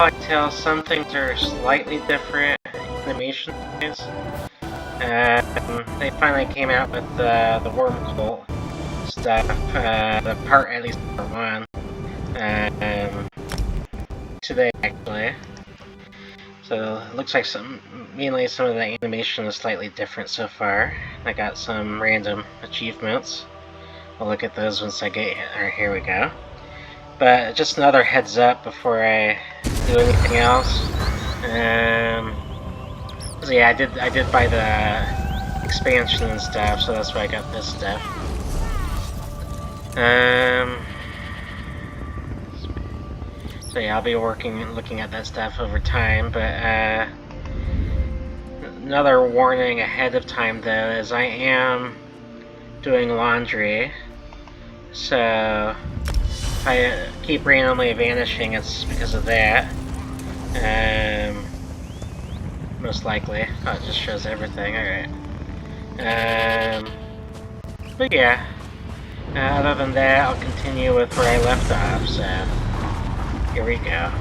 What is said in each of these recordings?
I can tell some things are slightly different animation-wise. They finally came out with the worm cult stuff, the part, at least part one, today actually. So it looks like mainly some of the animation is slightly different so far. I got some random achievements. I'll look at those once I get here we go. But just another heads up before I do anything else. So yeah, I did buy the expansion and stuff, so that's why I got this stuff. So yeah, I'll be looking at that stuff over time, but another warning ahead of time though is I am doing laundry, so if I keep randomly vanishing, it's because of that. Most likely. Oh, it just shows everything, alright. But yeah, other than that, I'll continue with where I left off, so here we go.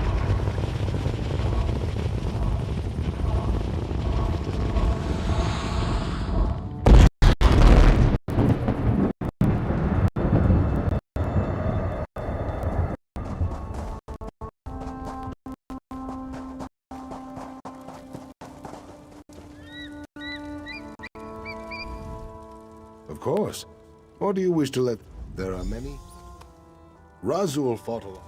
Of course. Or do you wish to let... There are many? Razul fought along.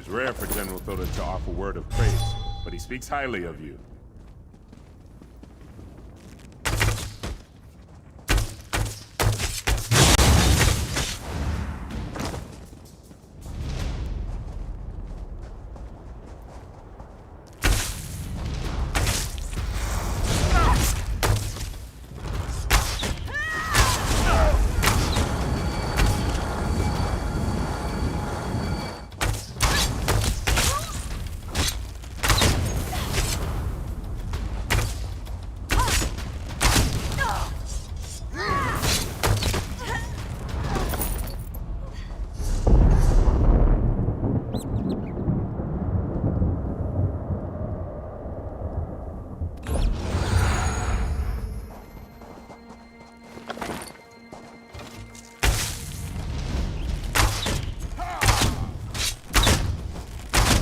It's rare for General Thota to offer word of praise, but he speaks highly of you.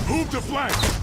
Move to flank!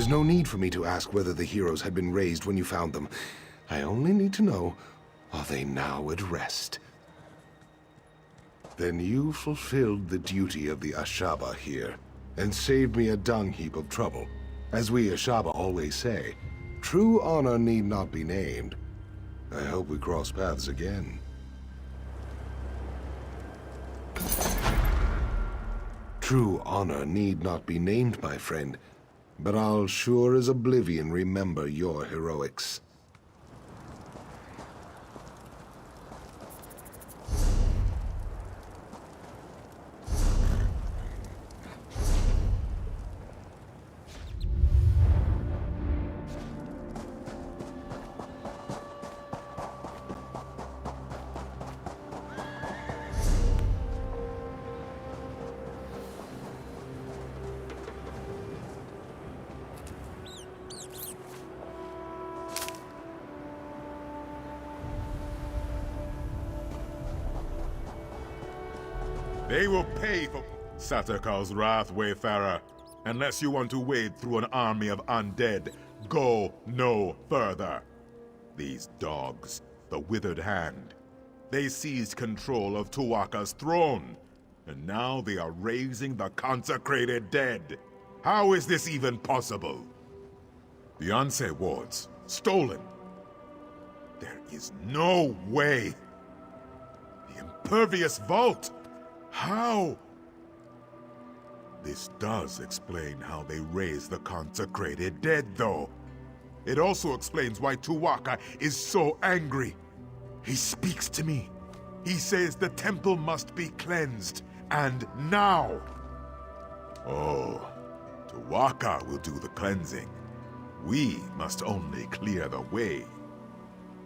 There's no need for me to ask whether the heroes had been raised when you found them. I only need to know, are they now at rest? Then you fulfilled the duty of the Ashaba here, and saved me a dung heap of trouble. As we Ashaba always say, true honor need not be named. I hope we cross paths again. True honor need not be named, my friend, but I'll sure as oblivion remember your heroics. They will pay for Satakar's wrath, Wayfarer. Unless you want to wade through an army of undead, go no further. These dogs, the Withered Hand, they seized control of Tu'whaka's throne, and now they are raising the consecrated dead. How is this even possible? The Anse wards, stolen. There is no way. The Impervious Vault. How? This does explain how they raise the consecrated dead, though. It also explains why Tu'whaka is so angry. He speaks to me. He says the temple must be cleansed, and now. Oh, Tu'whaka will do the cleansing. We must only clear the way.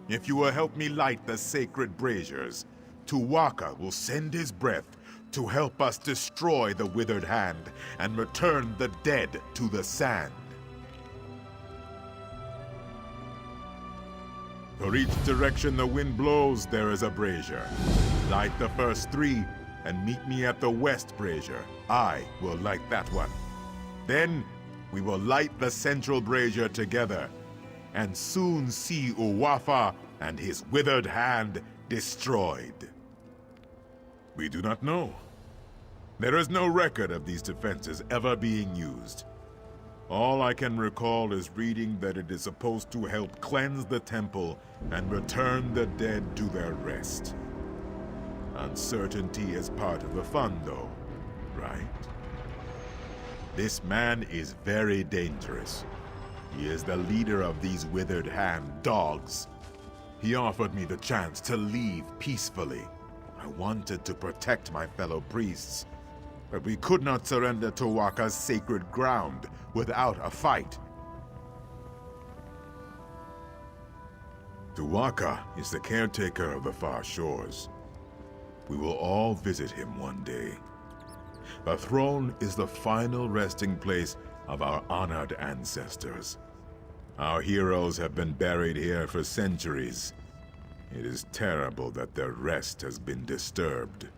If you will help me light the sacred braziers, Tu'whaka will send his breath to help us destroy the Withered Hand and return the dead to the sand. For each direction the wind blows, there is a brazier. Light the first 3 and meet me at the west brazier. I will light that one. Then we will light the central brazier together and soon see Uwafa and his Withered Hand destroyed. We do not know. There is no record of these defenses ever being used. All I can recall is reading that it is supposed to help cleanse the temple and return the dead to their rest. Uncertainty is part of the fun, though, right? This man is very dangerous. He is the leader of these Withered Hand dogs. He offered me the chance to leave peacefully. I wanted to protect my fellow priests, but we could not surrender Tu'whaka's sacred ground without a fight. Tu'whaka is the caretaker of the far shores. We will all visit him one day. The throne is the final resting place of our honored ancestors. Our heroes have been buried here for centuries. It is terrible that their rest has been disturbed.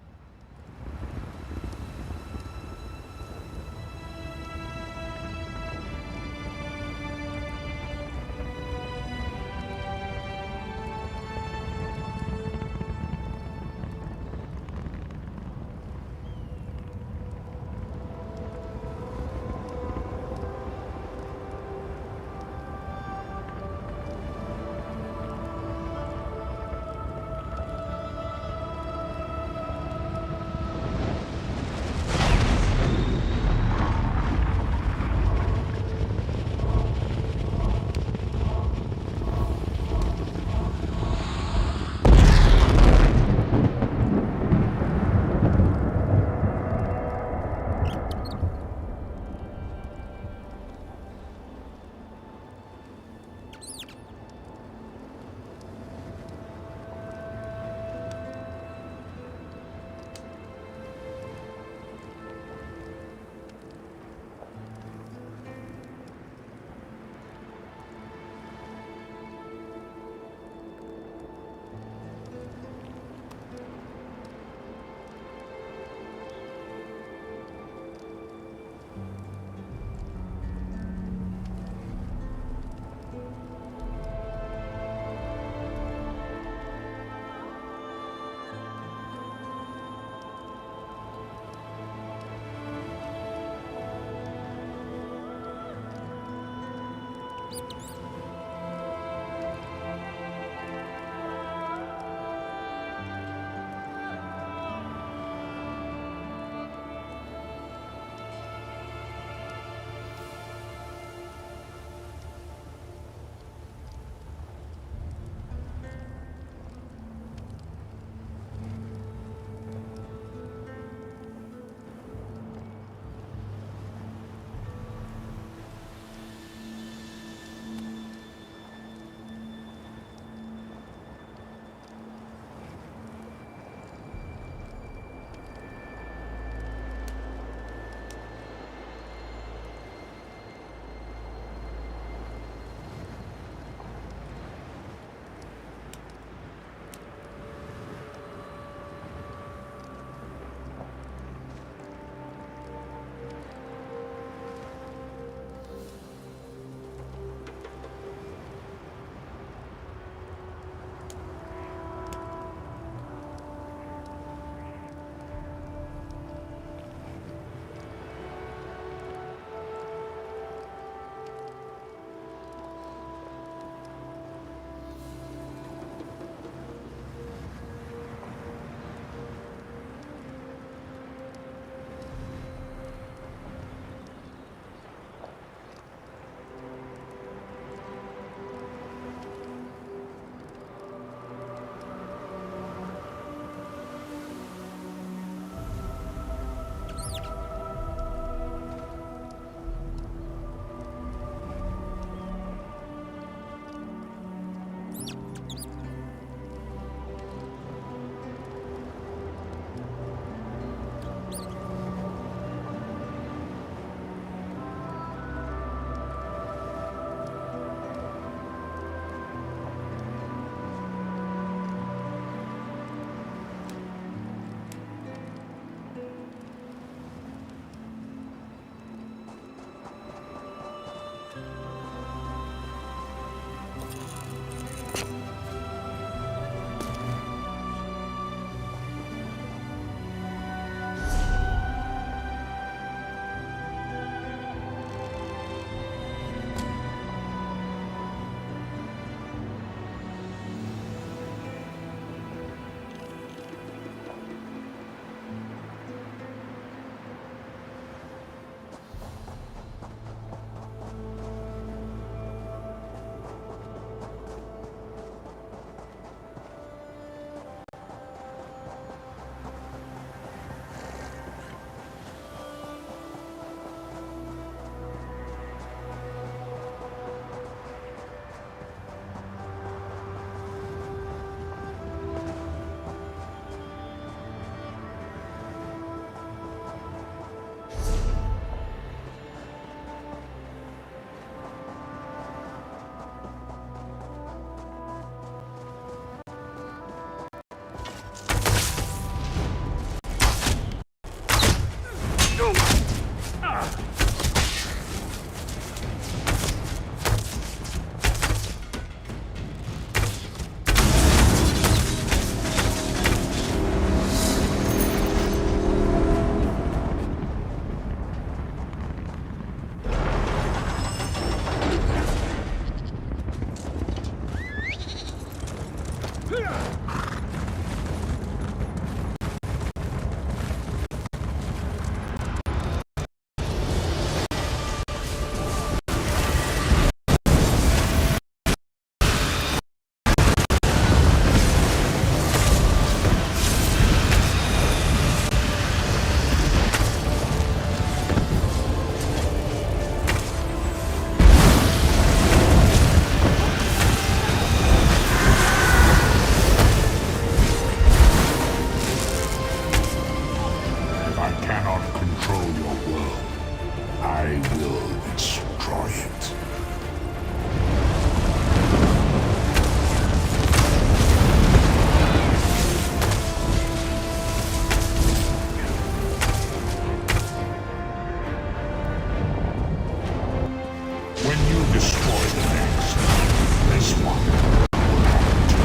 If I cannot control your world, I will destroy it. When you destroy the next, this one will have to.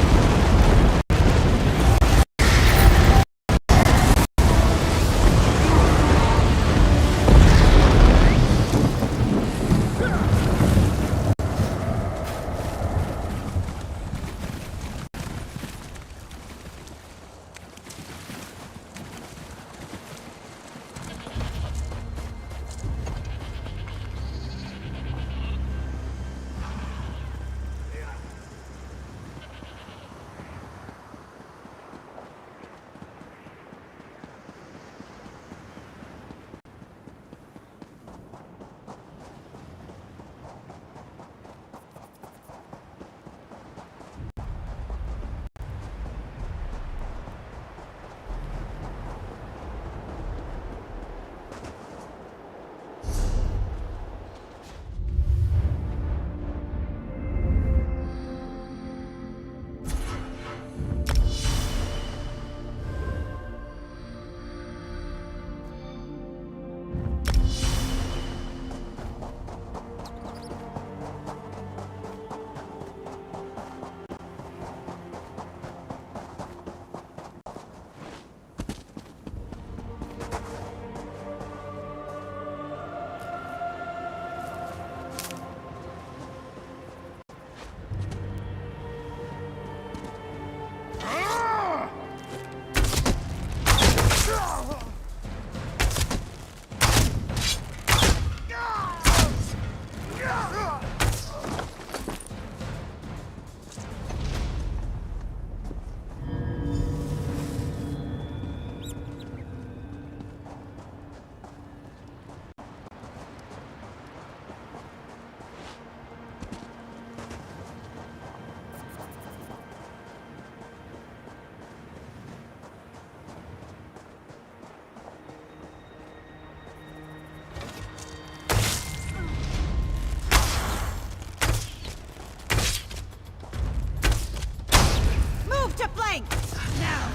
To flank! Now!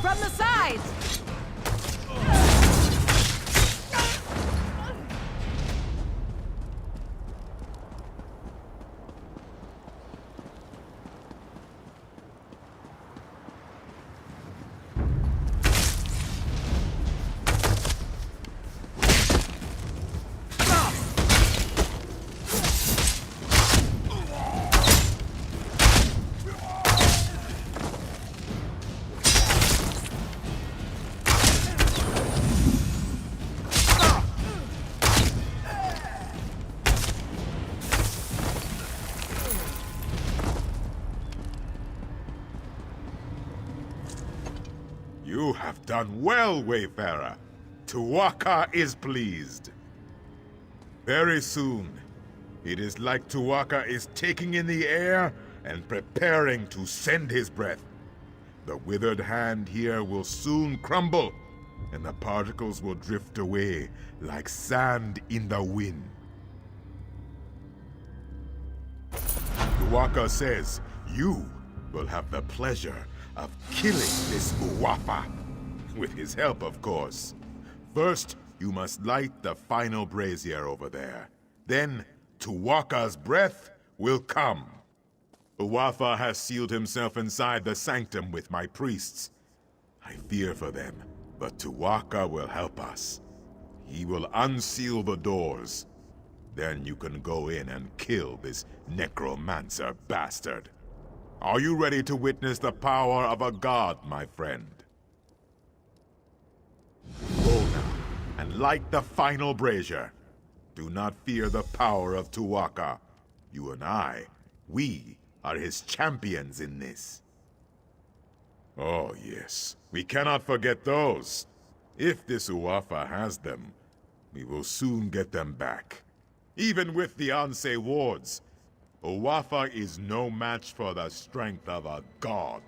From the sides! You have done well, Wayfarer. Tu'whacca is pleased. Very soon, it is like Tu'whacca is taking in the air and preparing to send his breath. The withered hand here will soon crumble, and the particles will drift away like sand in the wind. Tu'whacca says you will have the pleasure of killing this Uwafa. With his help, of course. First, you must light the final brazier over there. Then, Tu'whacca's breath will come. Uwafa has sealed himself inside the sanctum with my priests. I fear for them, but Tu'whacca will help us. He will unseal the doors. Then you can go in and kill this necromancer bastard. Are you ready to witness the power of a god, my friend? Go now, and light the final brazier. Do not fear the power of Tu'whacca. You and I, we are his champions in this. Oh yes, we cannot forget those. If this Uwafa has them, we will soon get them back. Even with the Anse wards, Uwafa is no match for the strength of a god.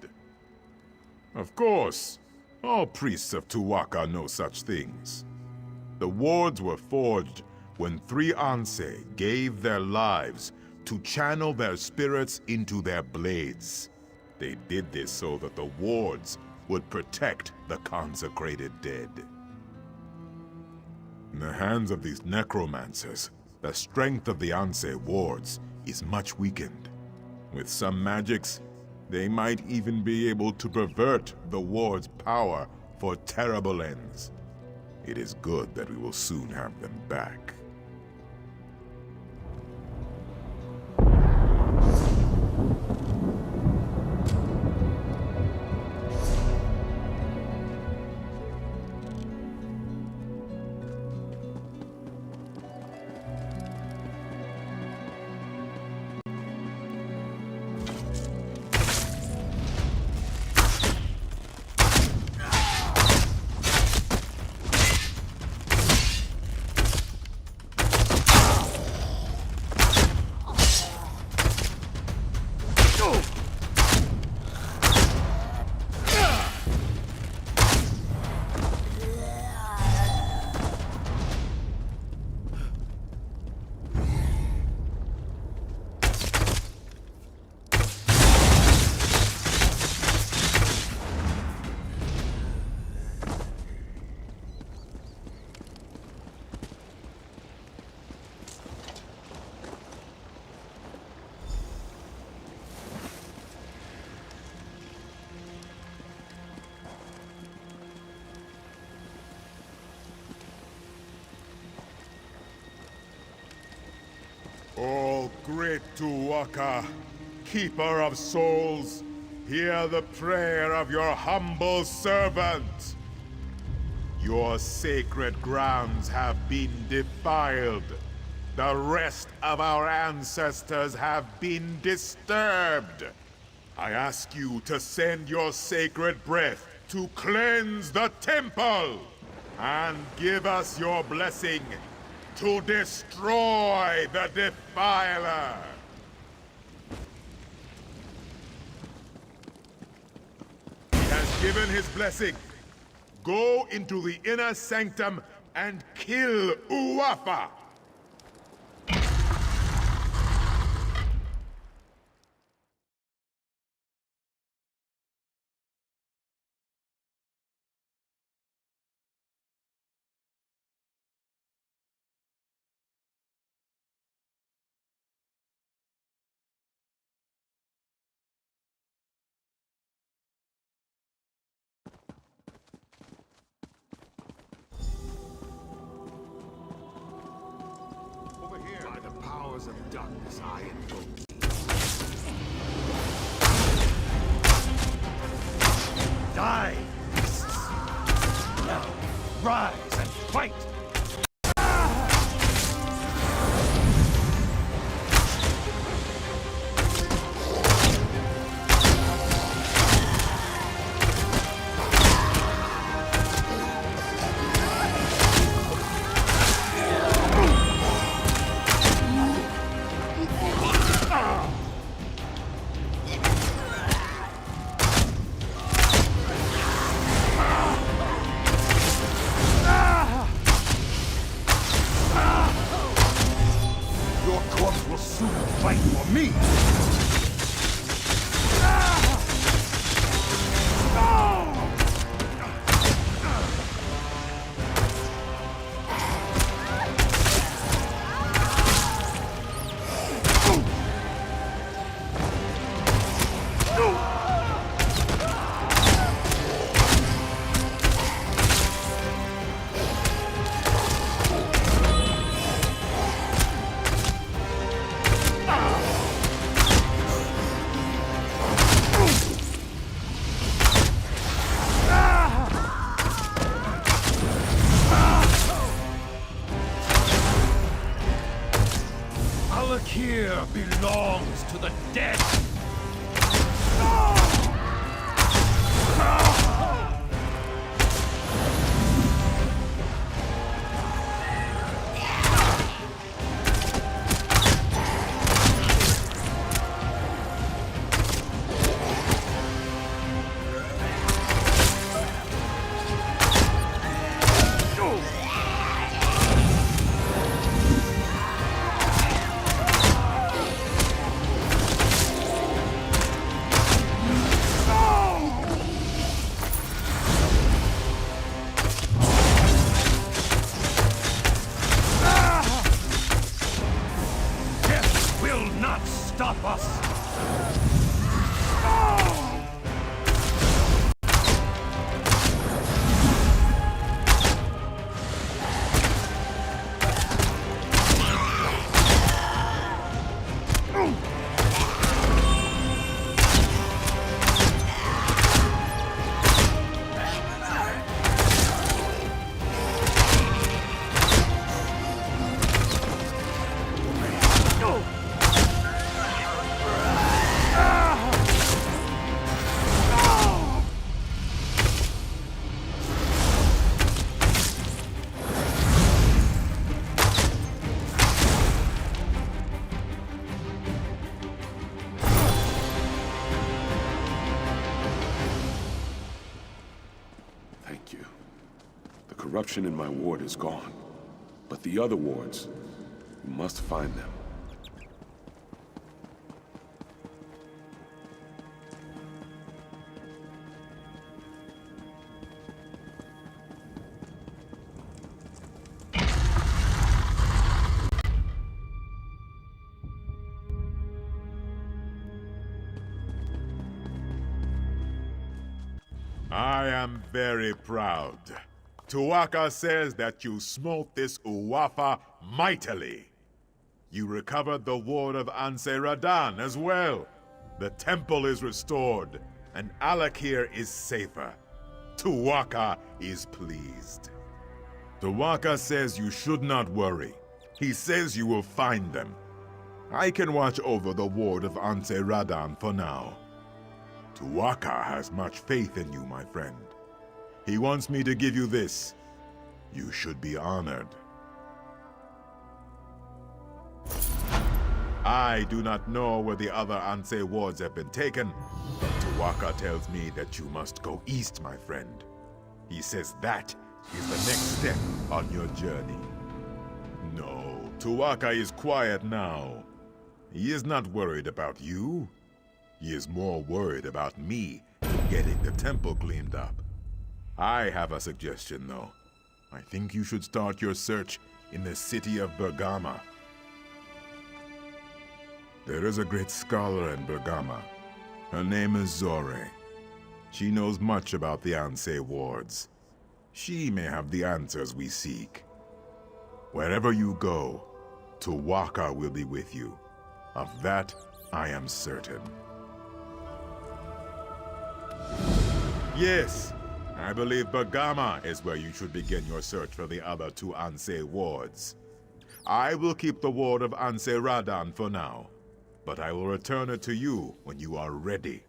Of course, all priests of Tu'whacca know such things. The wards were forged when 3 Anse gave their lives to channel their spirits into their blades. They did this so that the wards would protect the consecrated dead. In the hands of these necromancers, the strength of the Anse wards is much weakened. With some magics, they might even be able to pervert the ward's power for terrible ends. It is good that we will soon have them back. Oh, great Tu'whacca, keeper of souls, hear the prayer of your humble servant. Your sacred grounds have been defiled. The rest of our ancestors have been disturbed. I ask you to send your sacred breath to cleanse the temple, and give us your blessing to destroy the Defiler! He has given his blessing. Go into the inner sanctum and kill Uafa! By the powers of darkness, I invoke thee. Die, beasts! Now, rise and fight! Your corpse will soon fight for me! Alakir belongs to the dead! not stop us! Thank you. The corruption in my ward is gone. But the other wards, we must find them. I am very proud. Tu'whacca says that you smote this Uwafa mightily. You recovered the ward of Anse Radan as well. The temple is restored, and Alakir is safer. Tu'whacca is pleased. Tu'whacca says you should not worry. He says you will find them. I can watch over the ward of Anse Radan for now. Tu'whacca has much faith in you, my friend. He wants me to give you this. You should be honored. I do not know where the other Anse wards have been taken, but Tu'whacca tells me that you must go east, my friend. He says that is the next step on your journey. No, Tu'whacca is quiet now. He is not worried about you. He is more worried about me getting the temple cleaned up. I have a suggestion, though. I think you should start your search in the city of Bergama. There is a great scholar in Bergama. Her name is Zore. She knows much about the Anse wards. She may have the answers we seek. Wherever you go, Tu'whacca will be with you. Of that, I am certain. Yes, I believe Bergama is where you should begin your search for the other two Anse wards. I will keep the ward of Anse Radan for now, but I will return it to you when you are ready.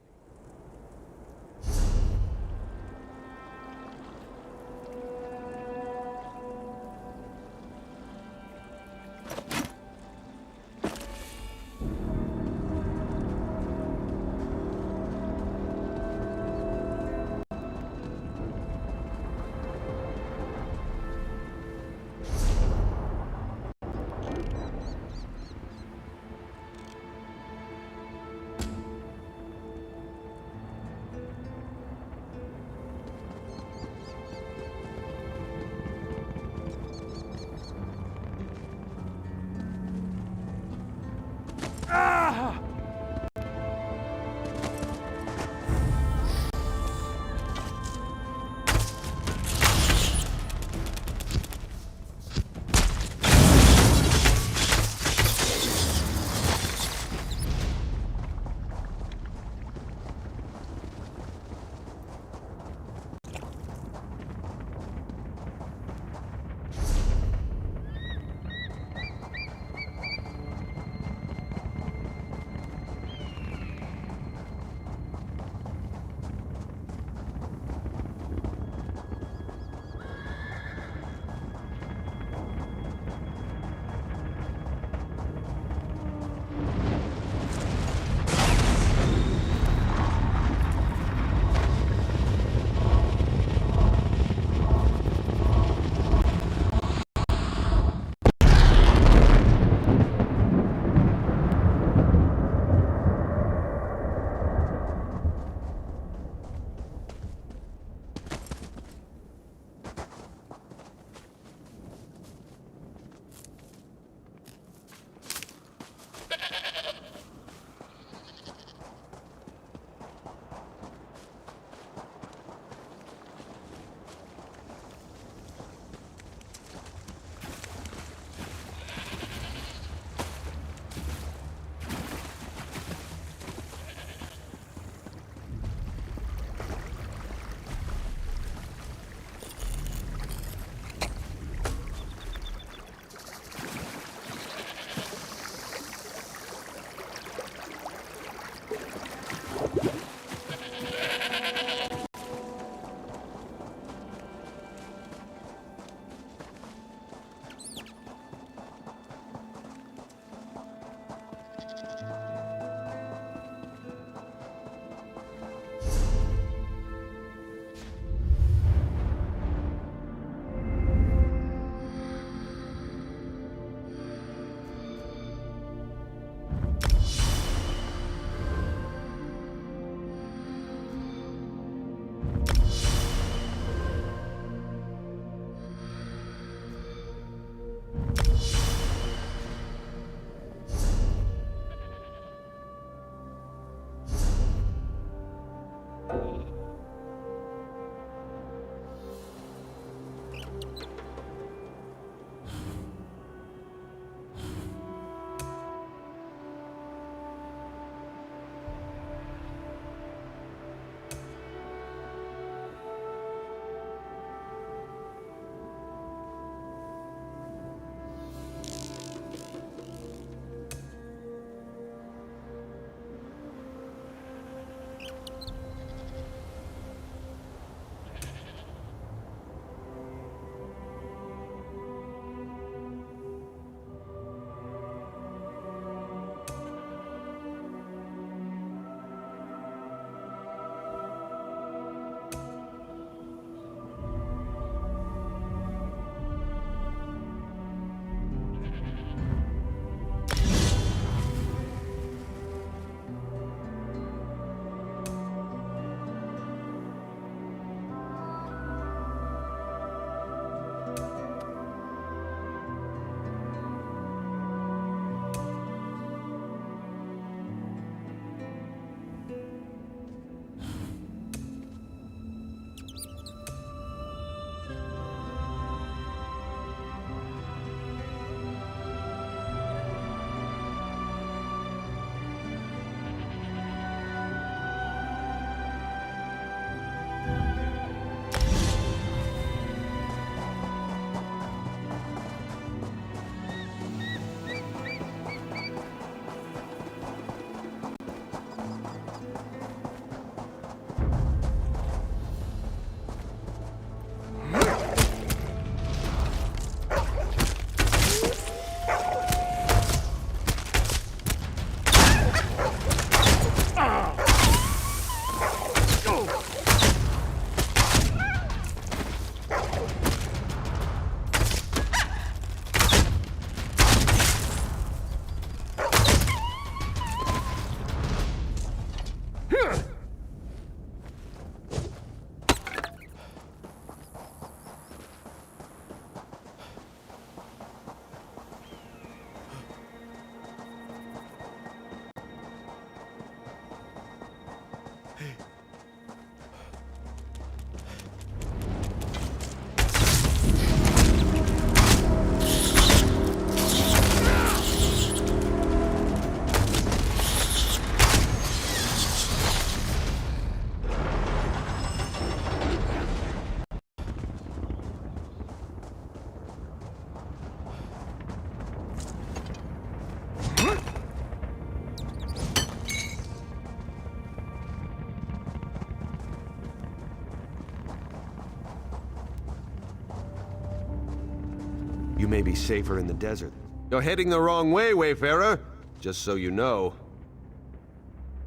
You may be safer in the desert. You're heading the wrong way, Wayfarer. Just so you know.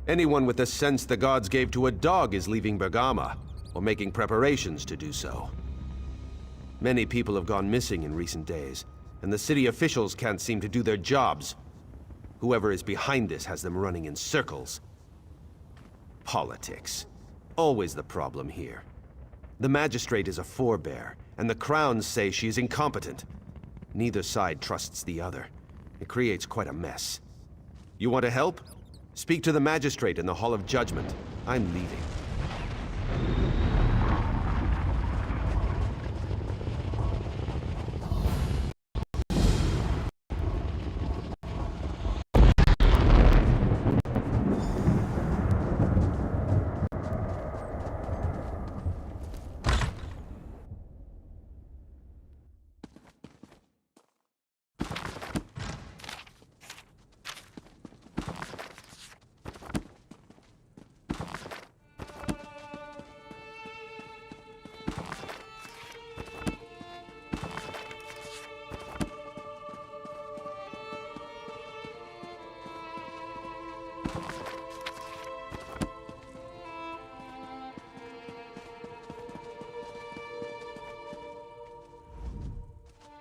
Anyone with the sense the gods gave to a dog is leaving Bergama, or making preparations to do so. Many people have gone missing in recent days, and the city officials can't seem to do their jobs. Whoever is behind this has them running in circles. Politics. Always the problem here. The magistrate is a forebear, and the crowns say she is incompetent. Neither side trusts the other. It creates quite a mess. You want to help? Speak to the magistrate in the Hall of Judgment. I'm leaving.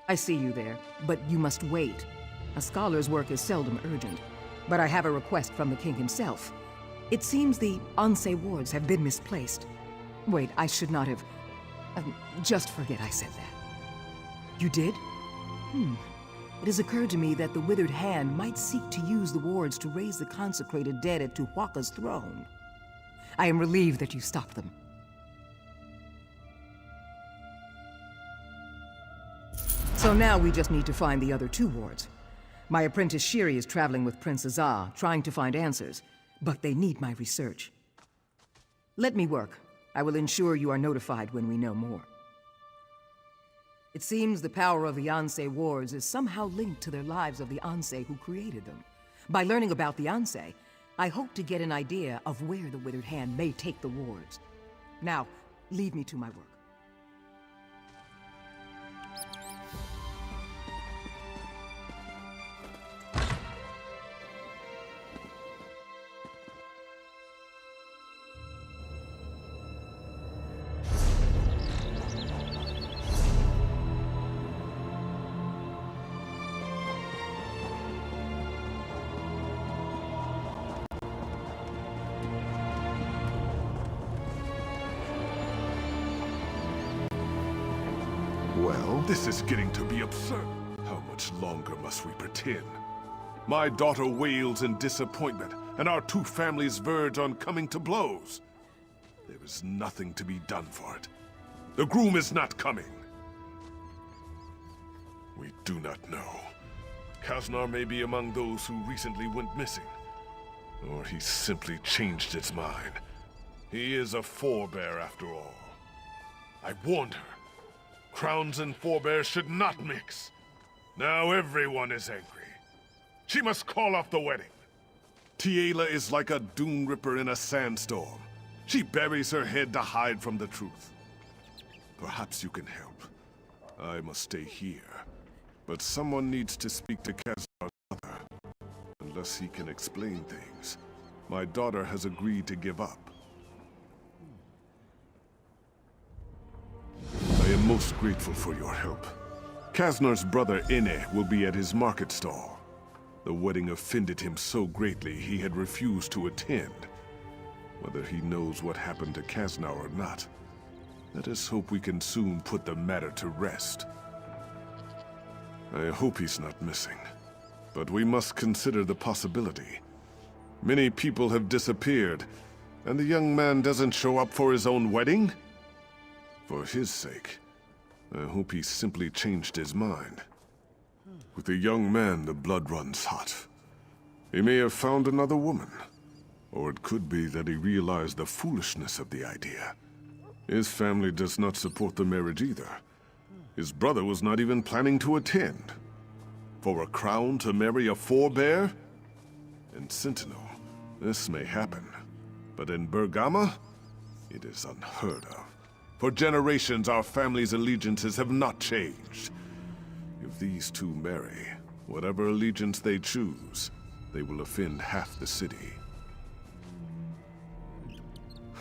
I see you there, but you must wait. A scholar's work is seldom urgent. But I have a request from the king himself. It seems the Anse wards have been misplaced. Wait, I should not have... just forget I said that. You did? It has occurred to me that the Withered Hand might seek to use the wards to raise the consecrated dead at Tuhuaca's throne. I am relieved that you stopped them. So now we just need to find the other two wards. My apprentice Shiri is traveling with Prince Azar, trying to find answers, but they need my research. Let me work. I will ensure you are notified when we know more. It seems the power of the Anse wards is somehow linked to their lives of the Anse who created them. By learning about the Anse, I hope to get an idea of where the Withered Hand may take the wards. Now, leave me to my work. Well, This is getting to be absurd. How much longer must we pretend? My daughter wails in disappointment, and our two families verge on coming to blows. There is nothing to be done for it. The groom is not coming. We do not know. Kaznar may be among those who recently went missing. Or he simply changed his mind. He is a forebear after all. I warned her. Crowns and forebears should not mix. Now everyone is angry. She must call off the wedding. Tiela is like a dune ripper in a sandstorm. She buries her head to hide from the truth. Perhaps you can help. I must stay here. But someone needs to speak to Kaznar's mother. Unless he can explain things. My daughter has agreed to give up. I am most grateful for your help. Kaznar's brother Ine will be at his market stall. The wedding offended him so greatly he had refused to attend. Whether he knows what happened to Kasnar or not, let us hope we can soon put the matter to rest. I hope he's not missing, but we must consider the possibility. Many people have disappeared, and the young man doesn't show up for his own wedding? For his sake, I hope he simply changed his mind. With the young man, the blood runs hot. He may have found another woman. Or it could be that he realized the foolishness of the idea. His family does not support the marriage either. His brother was not even planning to attend. For a crown to marry a forebear? In Sentinel, this may happen. But in Bergama, it is unheard of. For generations, our family's allegiances have not changed. If these two marry, whatever allegiance they choose, they will offend half the city.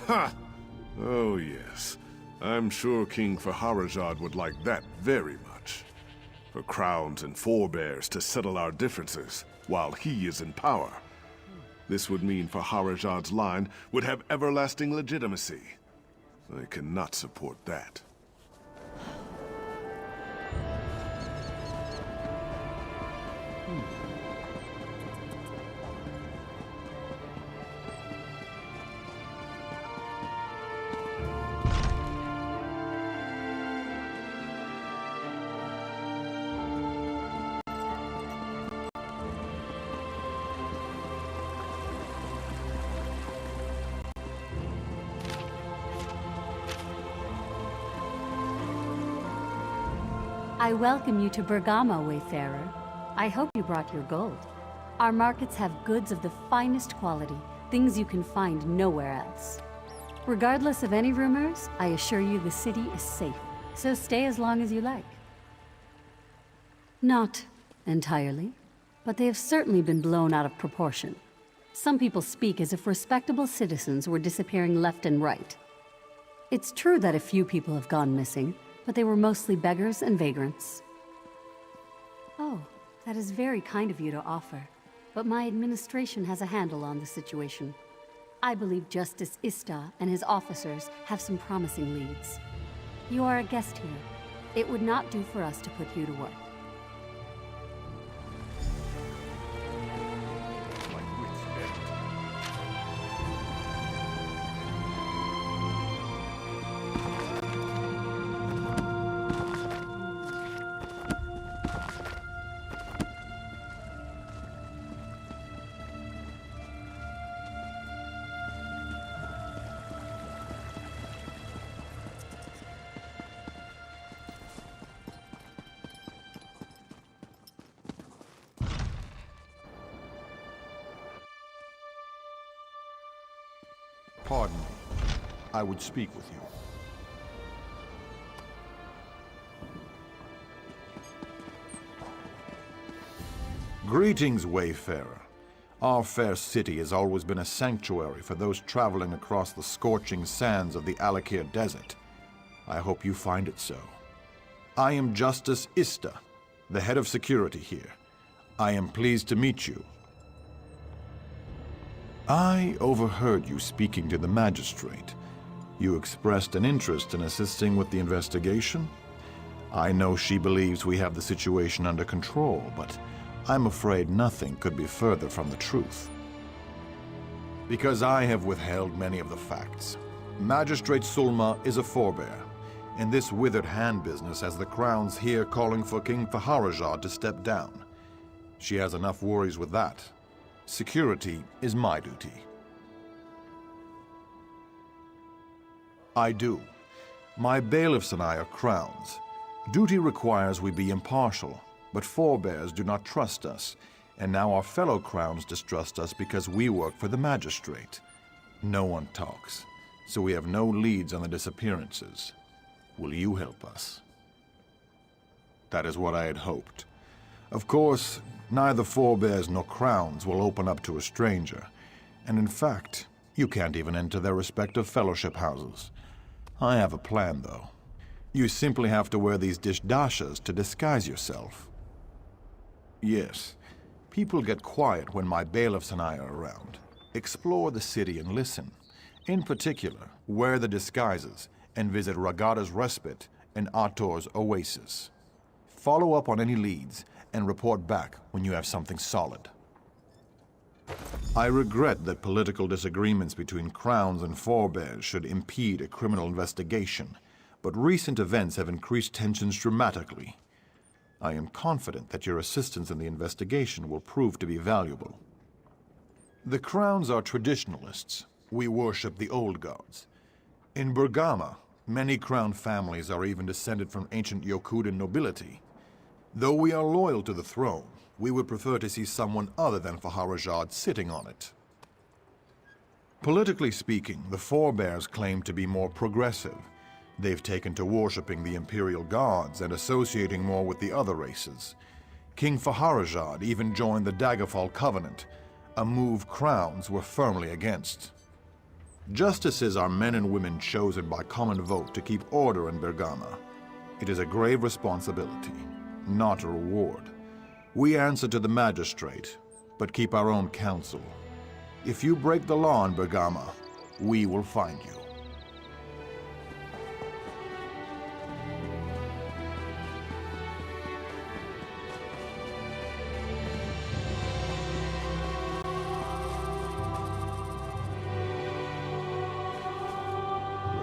Ha! Oh yes. I'm sure King Faharajad would like that very much. For crowns and forebears to settle our differences, while he is in power. This would mean Faharajad's line would have everlasting legitimacy. I cannot support that. I welcome you to Bergamo, Wayfarer. I hope you brought your gold. Our markets have goods of the finest quality, things you can find nowhere else. Regardless of any rumors, I assure you the city is safe, so stay as long as you like. Not entirely, but they have certainly been blown out of proportion. Some people speak as if respectable citizens were disappearing left and right. It's true that a few people have gone missing, but they were mostly beggars and vagrants. Oh, that is very kind of you to offer, but my administration has a handle on the situation. I believe Justice Ista and his officers have some promising leads. You are a guest here. It would not do for us to put you to work. Pardon me. I would speak with you. Greetings, Wayfarer. Our fair city has always been a sanctuary for those traveling across the scorching sands of the Alakir Desert. I hope you find it so. I am Justice Ista, the head of security here. I am pleased to meet you. I overheard you speaking to the magistrate. You expressed an interest in assisting with the investigation. I know she believes we have the situation under control, but I'm afraid nothing could be further from the truth. Because I have withheld many of the facts. Magistrate Sulma is a forebear. In this withered hand business has the Crown's here calling for King Faharajad to step down. She has enough worries with that. Security is my duty. I do. My bailiffs and I are crowns. Duty requires we be impartial, but forebears do not trust us, and now our fellow crowns distrust us because we work for the magistrate. No one talks, so we have no leads on the disappearances. Will you help us? That is what I had hoped. Of course, neither forebears nor crowns will open up to a stranger, and in fact, you can't even enter their respective fellowship houses. I have a plan, though. You simply have to wear these dishdashas to disguise yourself. Yes, people get quiet when my bailiffs and I are around. Explore the city and listen. In particular, wear the disguises and visit Ragada's Respite and Ator's Oasis. Follow up on any leads and report back when you have something solid. I regret that political disagreements between crowns and forebears should impede a criminal investigation, but recent events have increased tensions dramatically. I am confident that your assistance in the investigation will prove to be valuable. The crowns are traditionalists. We worship the old gods. In Bergama, many crown families are even descended from ancient Yokudan nobility. Though we are loyal to the throne, we would prefer to see someone other than Faharajad sitting on it. Politically speaking, the forebears claim to be more progressive. They've taken to worshipping the imperial gods and associating more with the other races. King Faharajad even joined the Daggerfall Covenant, a move crowns were firmly against. Justices are men and women chosen by common vote to keep order in Bergama. It is a grave responsibility, not a reward. We answer to the magistrate, but keep our own counsel. If you break the law in Bergama, we will find you.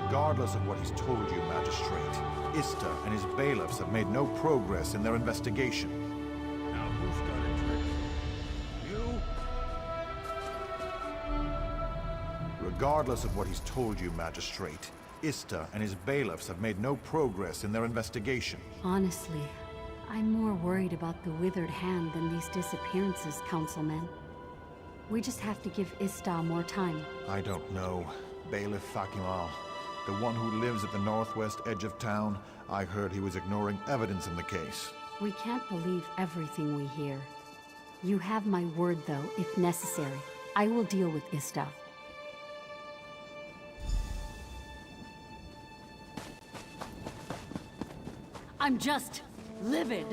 Regardless of what he's told you, Magistrate, Ista and his bailiffs have made no progress in their investigation. Now who's got a trick? You? Regardless of what he's told you, Magistrate, Ista and his bailiffs have made no progress in their investigation. Honestly, I'm more worried about the withered hand than these disappearances, Councilman. We just have to give Ista more time. I don't know. Bailiff Fakimal, the one who lives at the northwest edge of town, I heard he was ignoring evidence in the case. We can't believe everything we hear. You have my word, though, if necessary. I will deal with Ista. I'm just livid.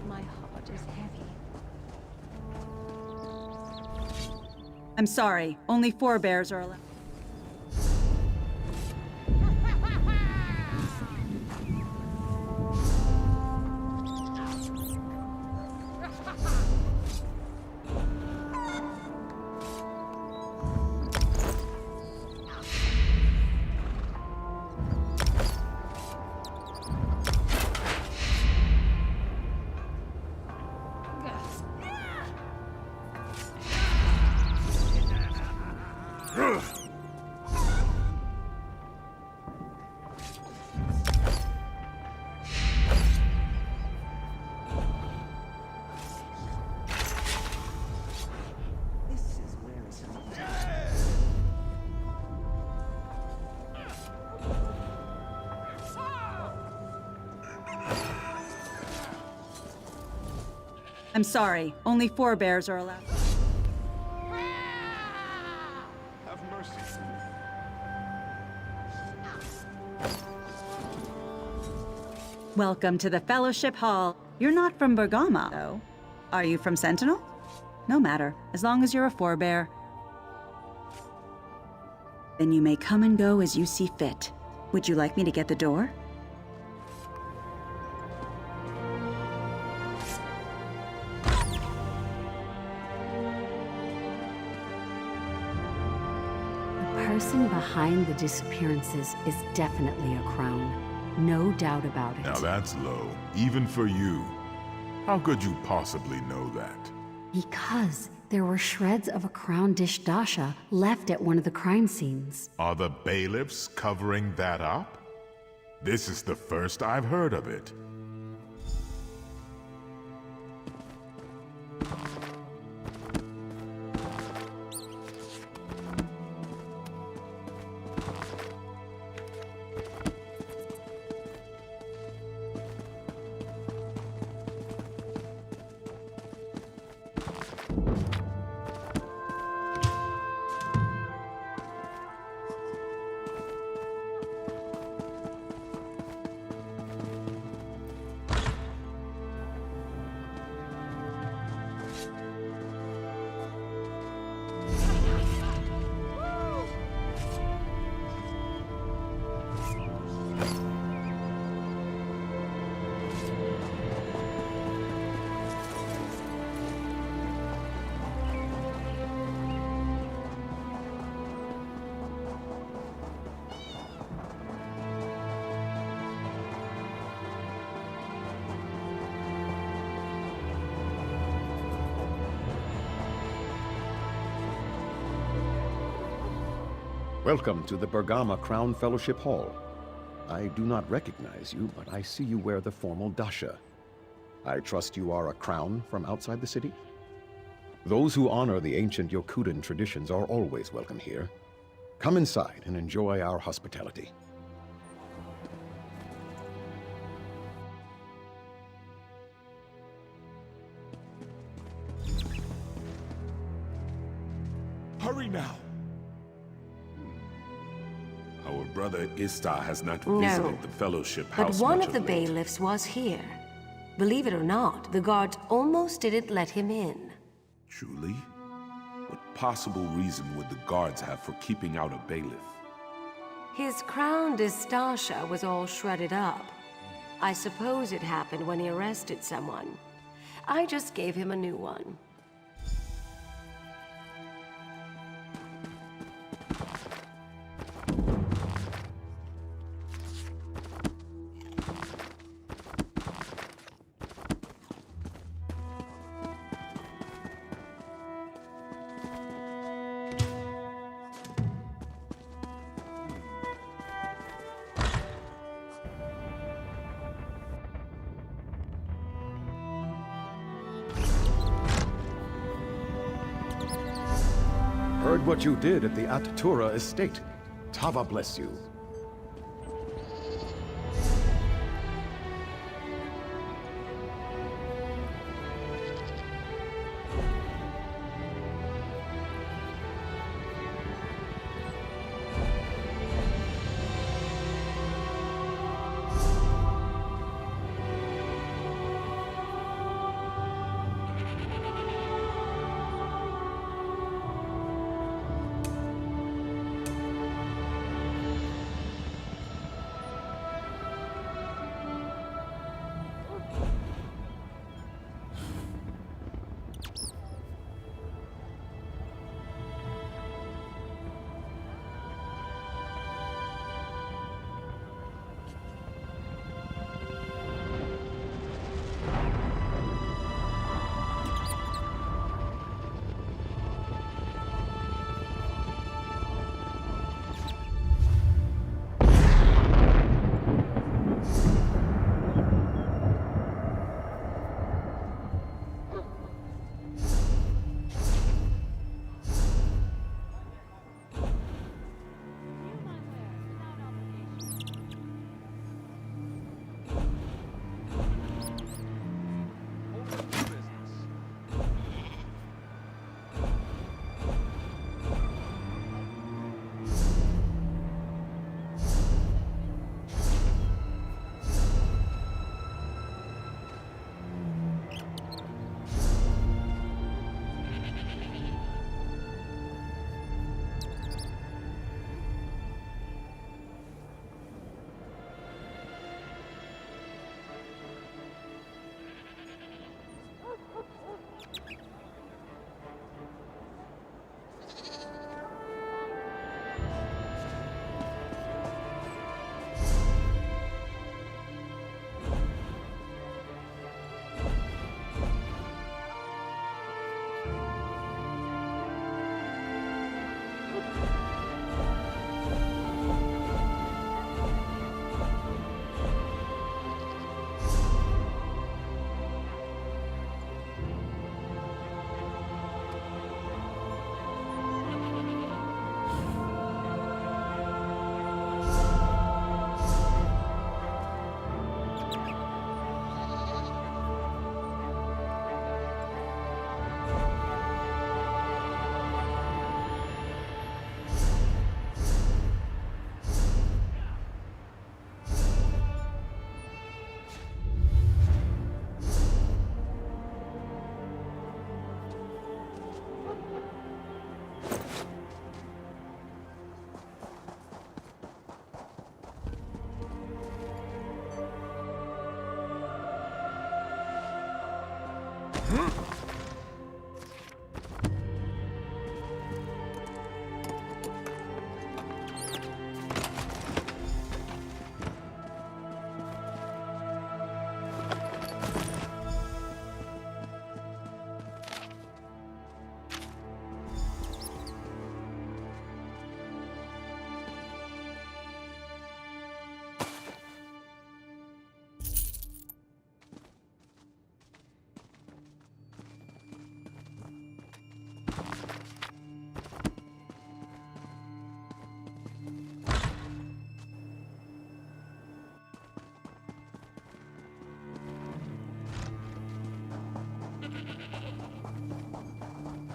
My heart is heavy. I'm sorry. Only forebears are allowed. I'm sorry. Only forebears are allowed. Have mercy. Welcome to the Fellowship Hall. You're not from Bergama, though. Are you from Sentinel? No matter, as long as you're a forebear. Then you may come and go as you see fit. Would you like me to get the door? The person behind the disappearances is definitely a crown. No doubt about it. Now that's low, even for you. How could you possibly know that? Because there were shreds of a crown dish dasha left at one of the crime scenes. Are the bailiffs covering that up? This is the first I've heard of it. Welcome to the Bergama Crown Fellowship Hall. I do not recognize you, but I see you wear the formal dasha. I trust you are a crown from outside the city? Those who honor the ancient Yokudan traditions are always welcome here. Come inside and enjoy our hospitality. Hurry now! Our brother Istar has not No, visited the Fellowship but House one much of the late. bailiffs was here. Believe it or not, the guards almost didn't let him in. Truly? What possible reason would the guards have for keeping out a bailiff? His crown Distasha was all shredded up. I suppose it happened when he arrested someone. I just gave him a new one. Heard what you did at the Atatura estate. Tava bless you.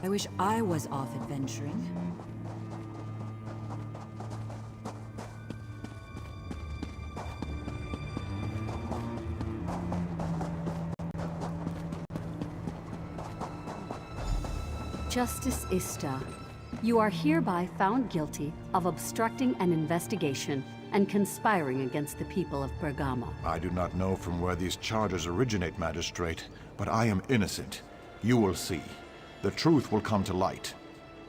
I wish I was off adventuring. Justice Ista, you are hereby found guilty of obstructing an investigation and conspiring against the people of Bergama. I do not know from where these charges originate, Magistrate, but I am innocent. You will see. The truth will come to light.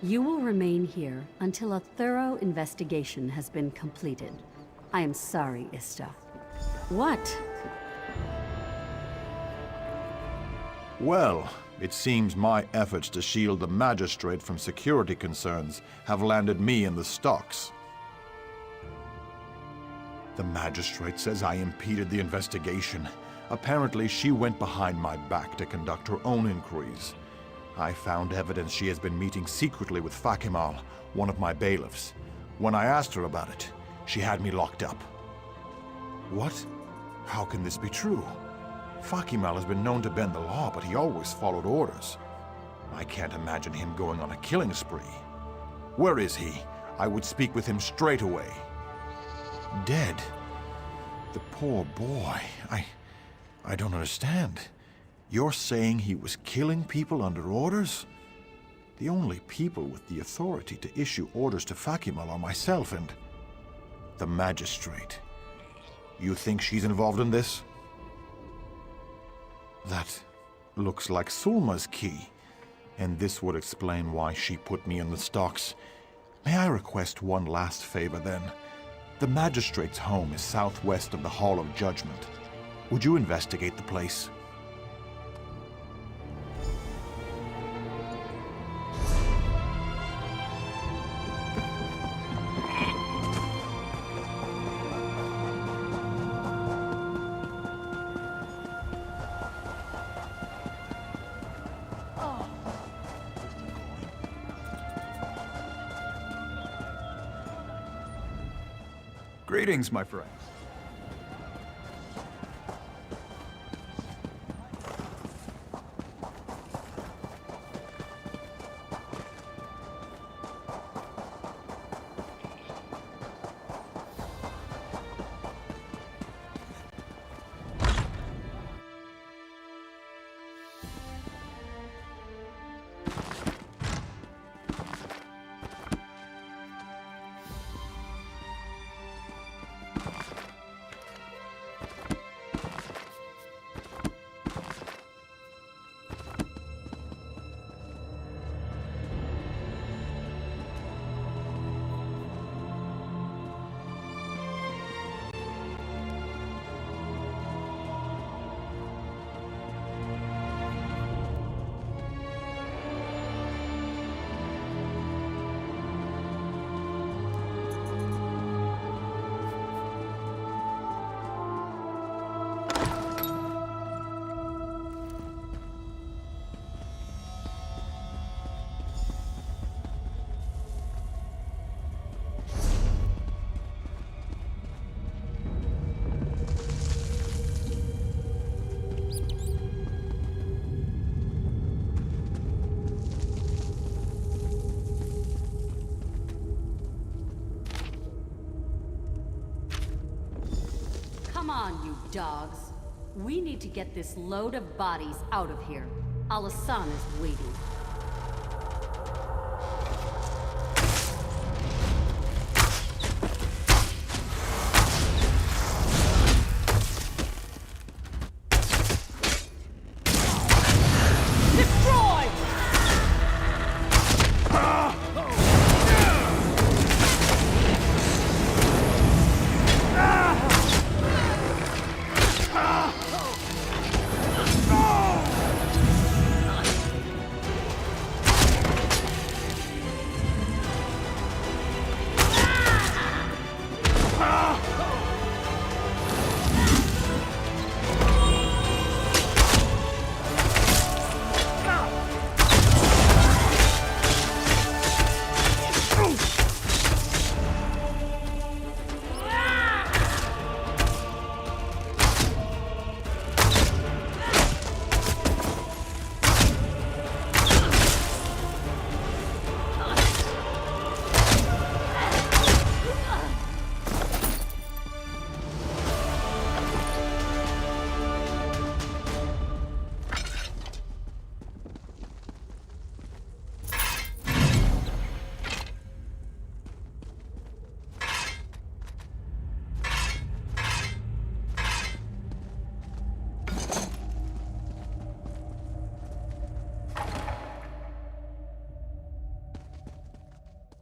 You will remain here until a thorough investigation has been completed. I am sorry, Ista. What? Well, it seems my efforts to shield the Magistrate from security concerns have landed me in the stocks. The Magistrate says I impeded the investigation. Apparently, she went behind my back to conduct her own inquiries. I found evidence she has been meeting secretly with Fakimal, one of my bailiffs. When I asked her about it, she had me locked up. What? How can this be true? Fakimal has been known to bend the law, but he always followed orders. I can't imagine him going on a killing spree. Where is he? I would speak with him straight away. Dead? The poor boy. I don't understand. You're saying he was killing people under orders? The only people with the authority to issue orders to Fakimal are myself and the Magistrate. You think she's involved in this? That looks like Sulma's key, and this would explain why she put me in the stocks. May I request one last favor, then? The Magistrate's home is southwest of the Hall of Judgment. Would you investigate the place? Greetings, my friends. Come on, you dogs. We need to get this load of bodies out of here. Al-Hassan is waiting.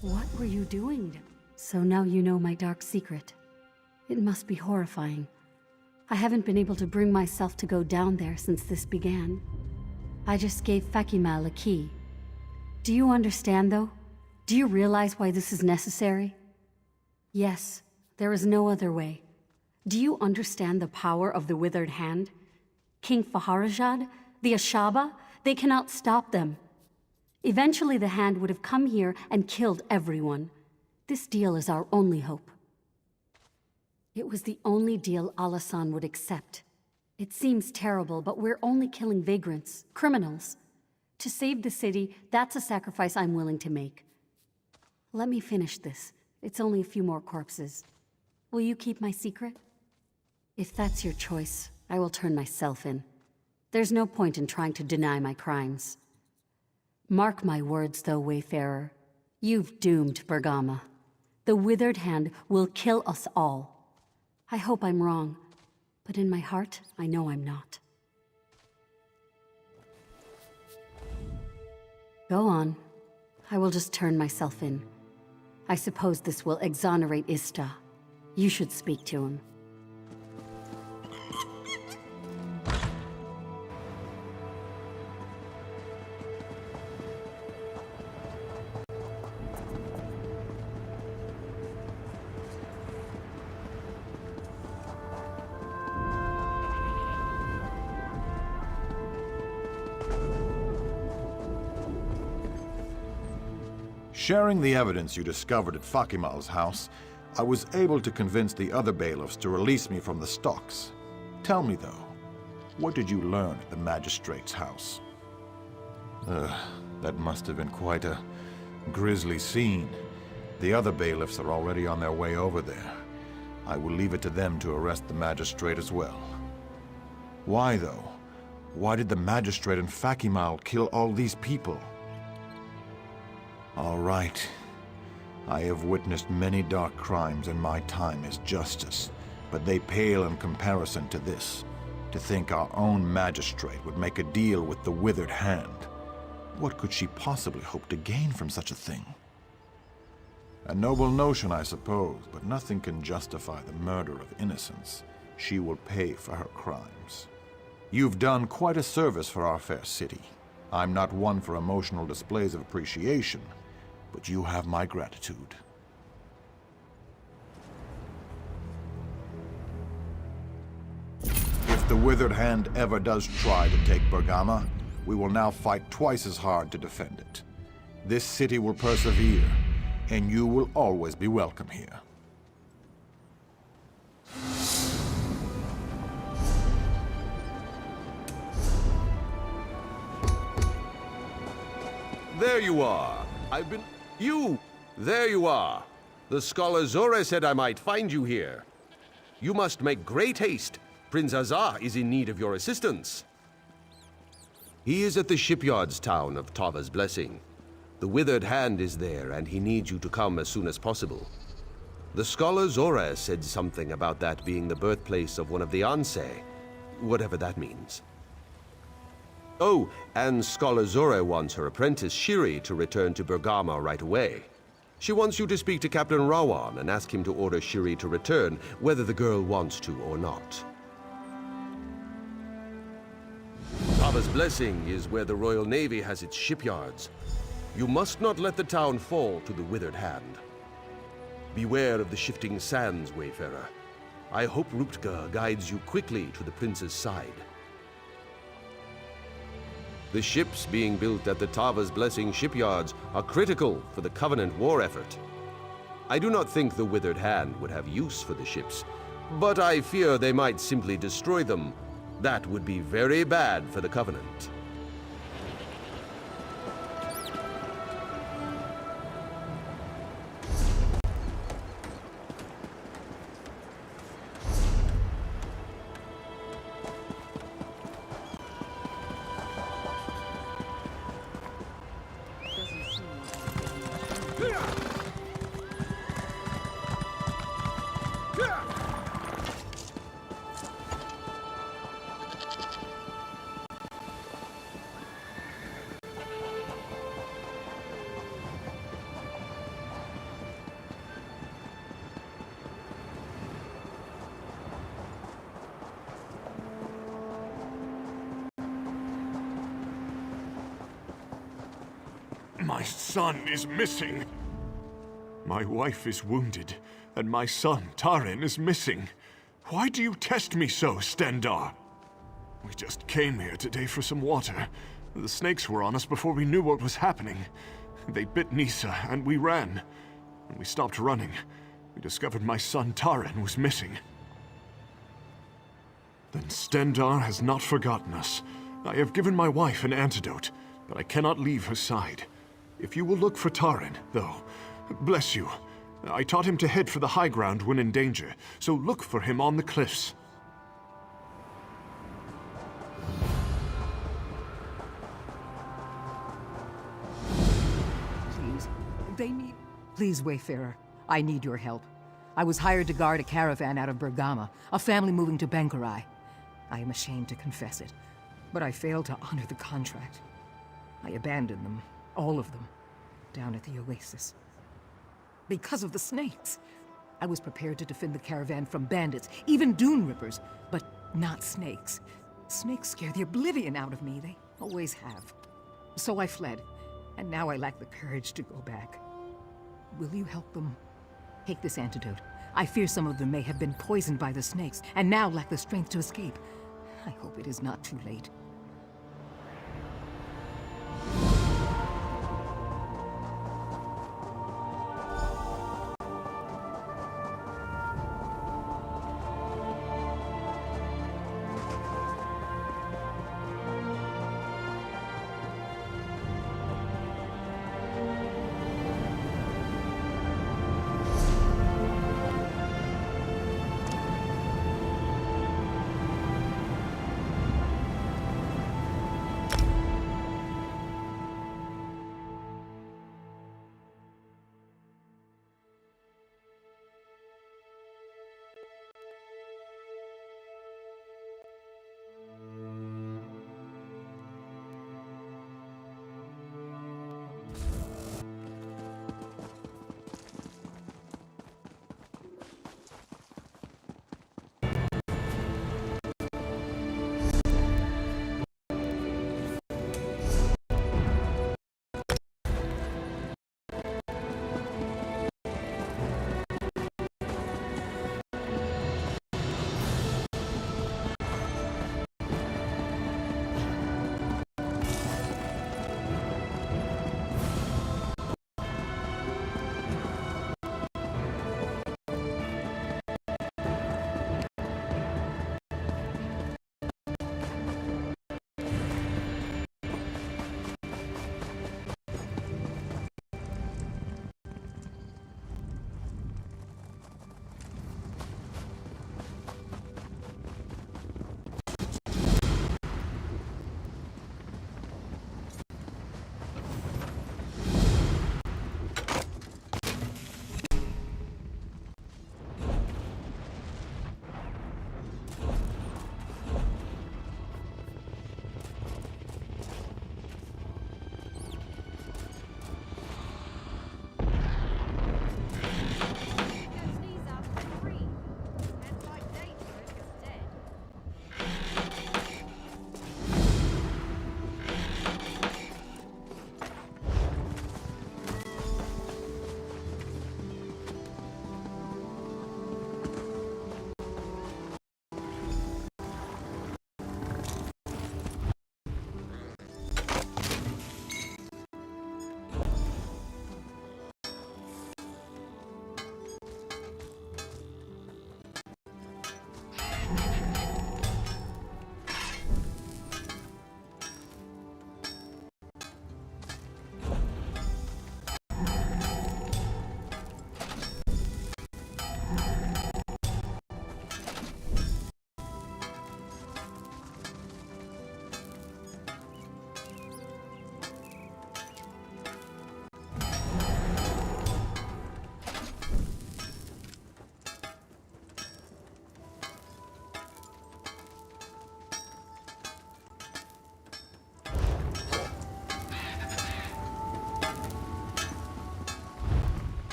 What were you doing? So now you know my dark secret. It must be horrifying. I haven't been able to bring myself to go down there since this began. I just gave Fakimal a key. Do you understand, though? Do you realize why this is necessary? Yes, there is no other way. Do you understand the power of the Withered Hand? King Faharajad, the Ashaba, they cannot stop them. Eventually the Hand would have come here and killed everyone. This deal is our only hope. It was the only deal Alasan would accept. It seems terrible, but we're only killing vagrants, criminals. To save the city, that's a sacrifice I'm willing to make. Let me finish this. It's only a few more corpses. Will you keep my secret? If that's your choice, I will turn myself in. There's no point in trying to deny my crimes. Mark my words, though, Wayfarer. You've doomed Bergama. The Withered Hand will kill us all. I hope I'm wrong, but in my heart, I know I'm not. Go on. I will just turn myself in. I suppose this will exonerate Ista. You should speak to him. Sharing the evidence you discovered at Fakimal's house, I was able to convince the other bailiffs to release me from the stocks. Tell me, though, what did you learn at the magistrate's house? That must have been quite a grisly scene. The other bailiffs are already on their way over there. I will leave it to them to arrest the magistrate as well. Why, though? Why did the magistrate and Fakimal kill all these people? All right. I have witnessed many dark crimes in my time as justice, but they pale in comparison to this. To think our own magistrate would make a deal with the Withered Hand. What could she possibly hope to gain from such a thing? A noble notion, I suppose, but nothing can justify the murder of innocents. She will pay for her crimes. You've done quite a service for our fair city. I'm not one for emotional displays of appreciation, but you have my gratitude. If the Withered Hand ever does try to take Bergama, we will now fight twice as hard to defend it. This city will persevere, and you will always be welcome here. There you are. There you are. The scholar Zore said I might find you here. You must make great haste. Prince Azar is in need of your assistance. He is at the shipyards town of Tava's Blessing. The Withered Hand is there, and he needs you to come as soon as possible. The scholar Zora said something about that being the birthplace of one of the Ansei, whatever that means. Oh, and Scholar Zora wants her apprentice Shiri to return to Bergama right away. She wants you to speak to Captain Rawan and ask him to order Shiri to return, whether the girl wants to or not. Tava's Blessing is where the Royal Navy has its shipyards. You must not let the town fall to the Withered Hand. Beware of the shifting sands, Wayfarer. I hope Ruptga guides you quickly to the prince's side. The ships being built at the Tava's Blessing shipyards are critical for the Covenant war effort. I do not think the Withered Hand would have use for the ships, but I fear they might simply destroy them. That would be very bad for the Covenant. My son is missing. My wife is wounded, and my son, Tarin, is missing. Why do you test me so, Stendarr? We just came here today for some water. The snakes were on us before we knew what was happening. They bit Nissa, and we ran. When we stopped running, we discovered my son Tarin was missing. Then Stendarr has not forgotten us. I have given my wife an antidote, but I cannot leave her side. If you will look for Tarin, though, bless you. I taught him to head for the high ground when in danger, so look for him on the cliffs. Please, they need... Please, Wayfarer, I need your help. I was hired to guard a caravan out of Bergama, a family moving to Benkarai. I am ashamed to confess it, but I failed to honor the contract. I abandoned them, all of them, down at the oasis. Because of the snakes. I was prepared to defend the caravan from bandits, even dune rippers, but not snakes. Snakes scare the oblivion out of me, they always have. So I fled, and now I lack the courage to go back. Will you help them? Take this antidote. I fear some of them may have been poisoned by the snakes, and now lack the strength to escape. I hope it is not too late.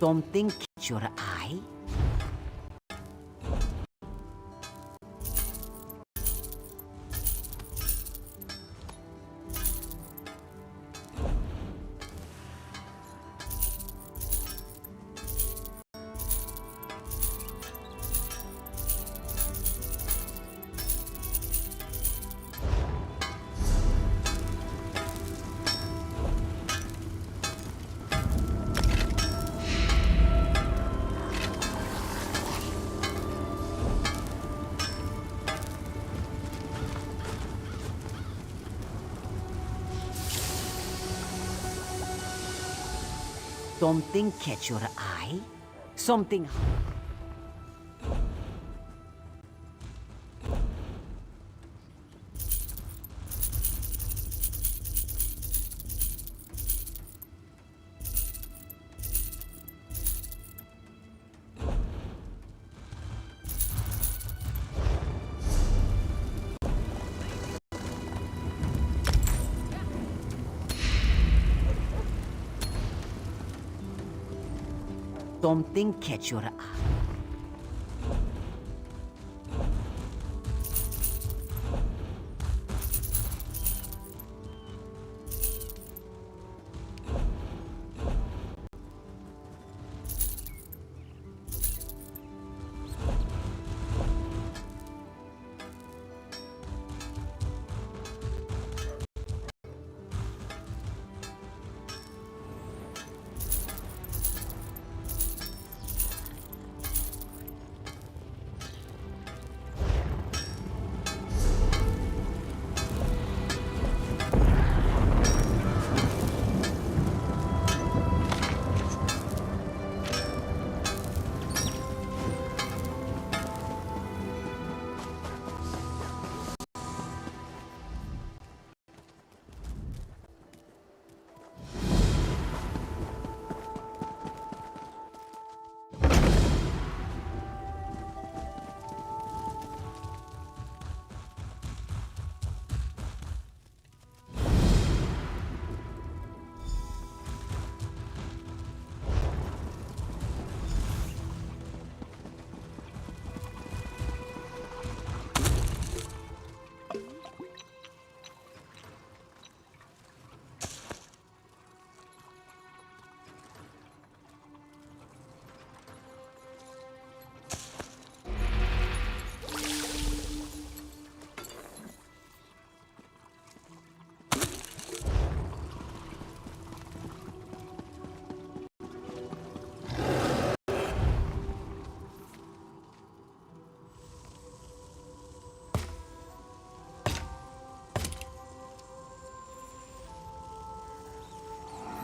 Something catch your eye? Something catch your eye? Something... Something catch your eye.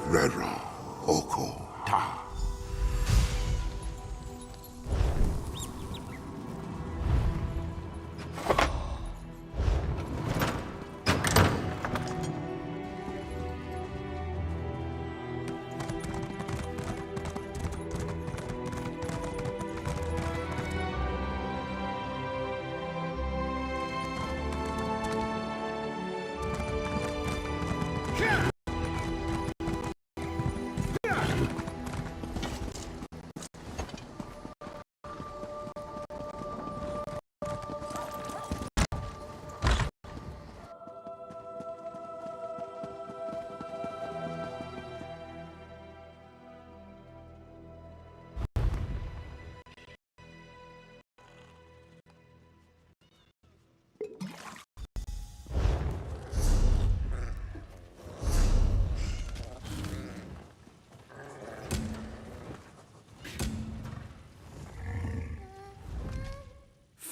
Redra, Oko, Ta.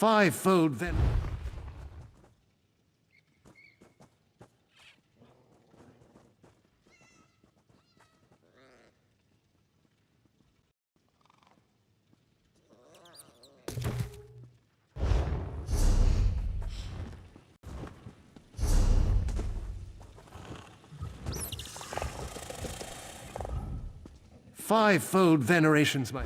Fivefold venom. Fivefold venerations, my...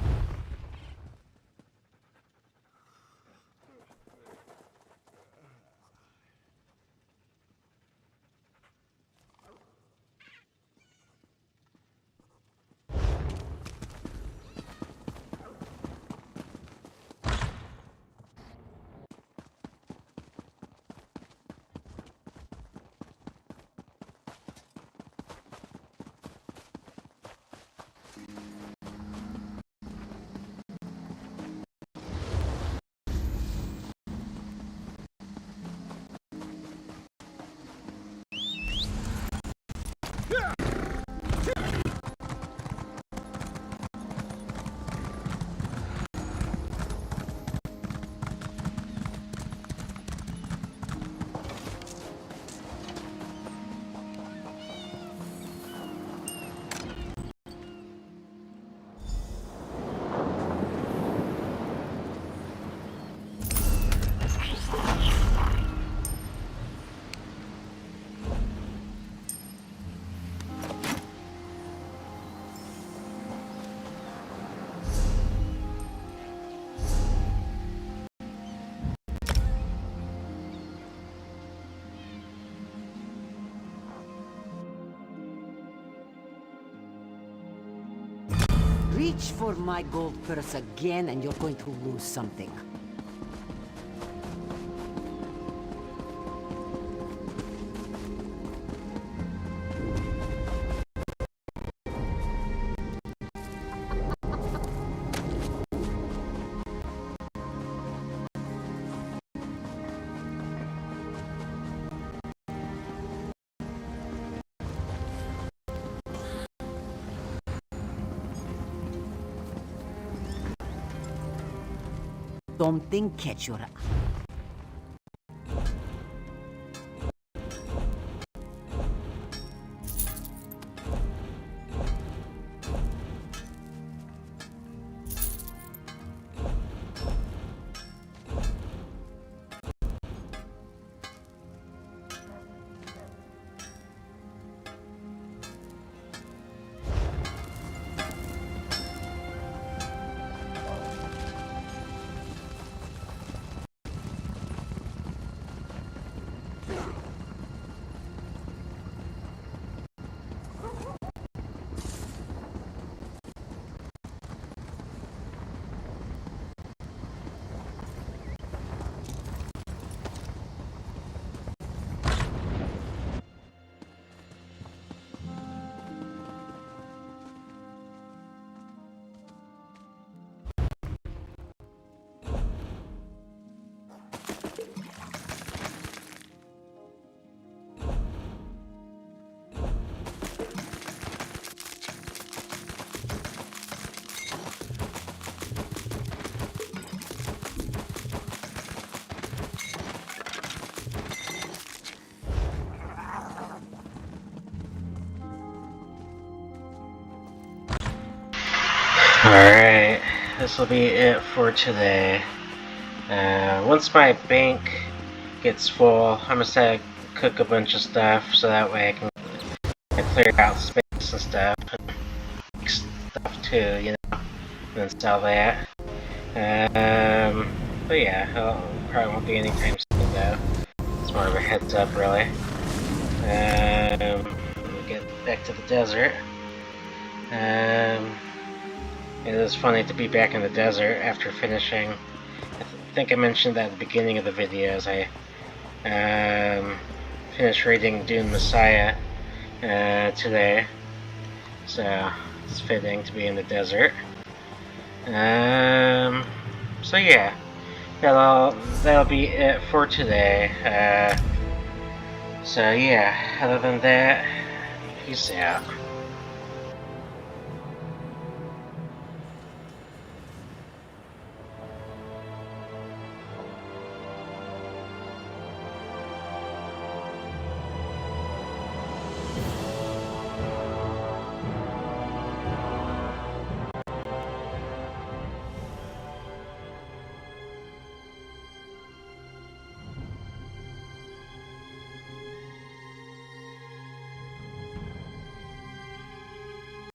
Reach for my gold purse again and you're going to lose something. Something catch your eye. Alright, this will be it for today. Once my bank gets full, I'm gonna start cook a bunch of stuff so that way I can clear out space and stuff, and make stuff too, you know, and then sell that. But yeah, probably won't be anytime soon though. It's more of a heads up, really. We'll get back to the desert. It is funny to be back in the desert after finishing. I think I mentioned that at the beginning of the videos. I finished reading Dune Messiah today, so it's fitting to be in the desert. So yeah, that'll be it for today. So yeah, other than that, peace out.